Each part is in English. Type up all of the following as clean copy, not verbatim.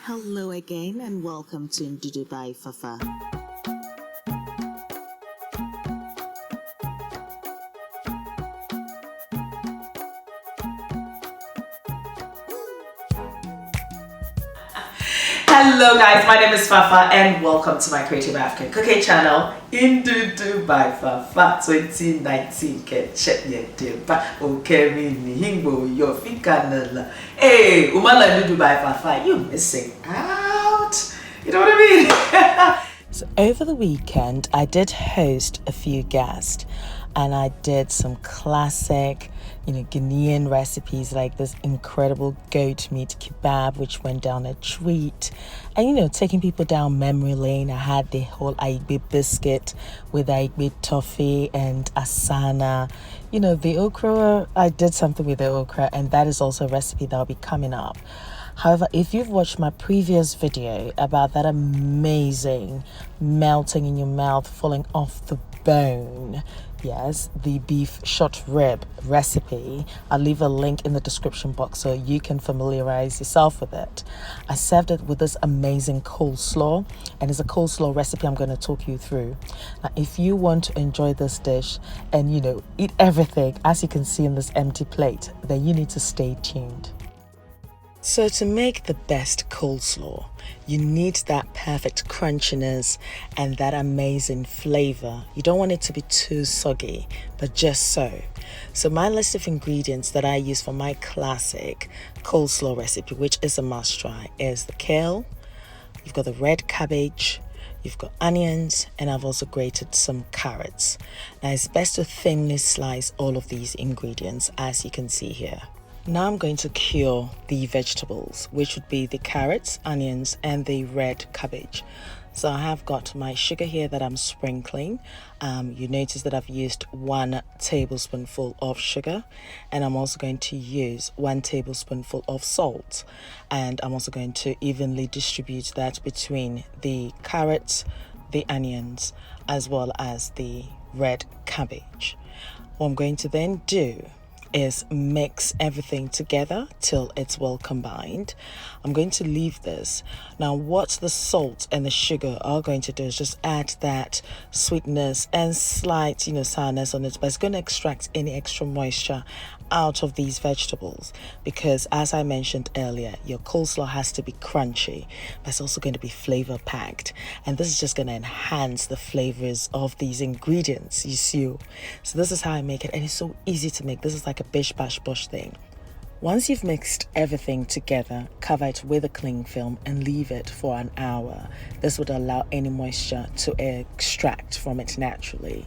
Hello again and welcome to Ndudu by Fafa. Hello guys, my name is Fafa and welcome to my Creative African Cooking channel Ndudu by Fafa 2019. Hey, Umala Ndudu by Fafa, you missing out. You know what I mean? So over the weekend, I did host a few guests and I did some classic, Ghanaian recipes like this incredible goat meat kebab, which went down a treat. And, taking people down memory lane, I had the whole Aigbe biscuit with Aigbe toffee and asana. The okra, I did something with the okra, and that is also a recipe that will be coming up. However, if you've watched my previous video about that amazing melting in your mouth, falling off the bone, yes, the beef short rib recipe, I'll leave a link in the description box so you can familiarize yourself with it. I served it with this amazing coleslaw, and it's a coleslaw recipe I'm going to talk you through. Now, if you want to enjoy this dish and, eat everything, as you can see in this empty plate, then you need to stay tuned. So to make the best coleslaw, you need that perfect crunchiness and that amazing flavor. You don't want it to be too soggy, but just so. So my list of ingredients that I use for my classic coleslaw recipe, which is a must try, is the kale, you've got the red cabbage, you've got onions, and I've also grated some carrots. Now it's best to thinly slice all of these ingredients, as you can see here. Now I'm going to cure the vegetables, which would be the carrots, onions, and the red cabbage. So I have got my sugar here that I'm sprinkling. You notice that I've used 1 tablespoonful of sugar, and I'm also going to use 1 tablespoonful of salt. And I'm also going to evenly distribute that between the carrots, the onions, as well as the red cabbage. What I'm going to then do is mix everything together till it's well combined. I'm going to leave this. Now what the salt and the sugar are going to do is just add that sweetness and slight sourness on it, but it's going to extract any extra moisture out of these vegetables, because as I mentioned earlier, your coleslaw has to be crunchy, but it's also going to be flavor packed, and this is just going to enhance the flavors of these ingredients, you see. So this is how I make it, and it's so easy to make. This is like a bish bash bosh thing. Once you've mixed everything together, cover it with a cling film and leave it for an hour. This would allow any moisture to extract from it naturally.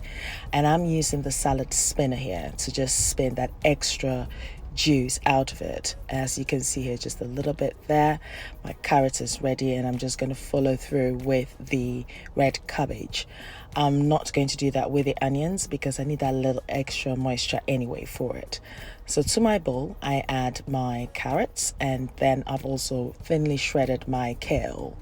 And I'm using the salad spinner here to just spin that extra juice out of it. As you can see here, just a little bit there. My carrot is ready, and I'm just going to follow through with the red cabbage. I'm not going to do that with the onions because I need that little extra moisture anyway for it. So to my bowl, I add my carrots, and then I've also thinly shredded my kale.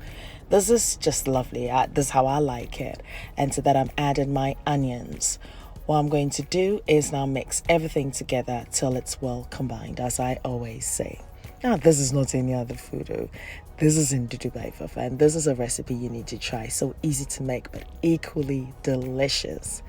This is just lovely. This is how I like it. And to that, I'm adding my onions. What I'm going to do is now mix everything together till it's well combined, as I always say. Now, this is not any other food. This is Ndudu by Fafa, and this is a recipe you need to try. So easy to make, but equally delicious.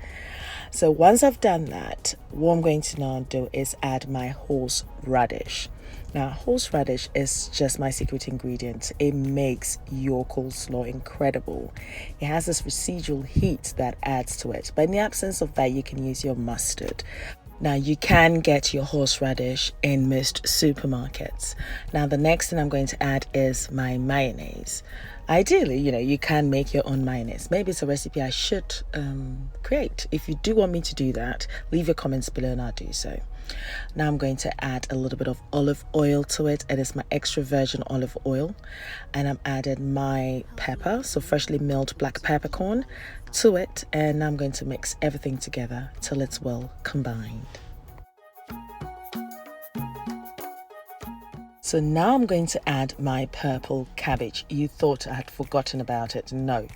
So once I've done that, what I'm going to now do is add my horseradish. Now, horseradish is just my secret ingredient. It makes your coleslaw incredible. It has this residual heat that adds to it. But in the absence of that, you can use your mustard. Now, you can get your horseradish in most supermarkets. Now, the next thing I'm going to add is my mayonnaise. Ideally, you can make your own mayonnaise. Maybe it's a recipe I should create. If you do want me to do that, leave your comments below and I'll do so. Now I'm going to add a little bit of olive oil to it, and it's my extra virgin olive oil. And I'm adding my pepper, so freshly milled black peppercorn, to it, and I'm going to mix everything together till it's well combined. So now I'm going to add my purple cabbage. You thought I had forgotten about it. No.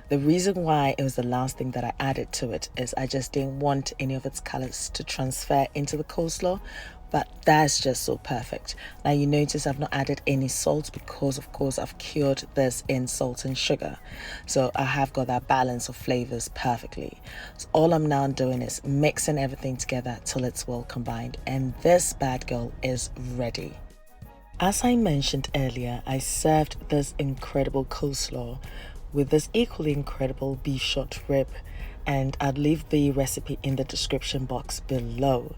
The reason why it was the last thing that I added to it is I just didn't want any of its colors to transfer into the coleslaw but that's just so perfect. Now you notice I've not added any salt because of course I've cured this in salt and sugar, so I have got that balance of flavors perfectly. So all I'm now doing is mixing everything together till it's well combined, and this bad girl is ready. As I mentioned earlier, I served this incredible coleslaw with this equally incredible beef short rib, and I'll leave the recipe in the description box below.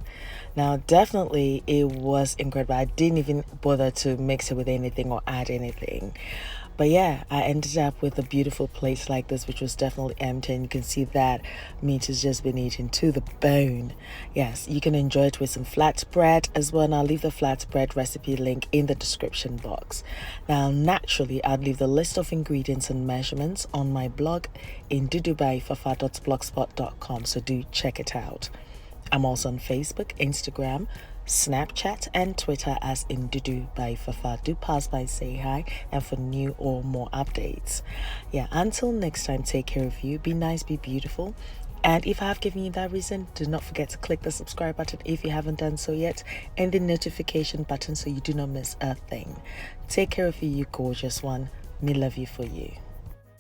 Now definitely it was incredible. I didn't even bother to mix it with anything or add anything. But yeah, I ended up with a beautiful plate like this, which was definitely empty, and you can see that meat has just been eaten to the bone. Yes, you can enjoy it with some flatbread as well, and I'll leave the flatbread recipe link in the description box. Now, naturally, I'll leave the list of ingredients and measurements on my blog in ndudubyfafa.blogspot.com, so do check it out. I'm also on Facebook, Instagram, Snapchat and Twitter as Ndudu by Fafa. Do pass by, say hi, and for new or more updates. Yeah, until next time, take care of you. Be nice, be beautiful. And if I have given you that reason, do not forget to click the subscribe button if you haven't done so yet, and the notification button so you do not miss a thing. Take care of you, you gorgeous one. Me love you for you.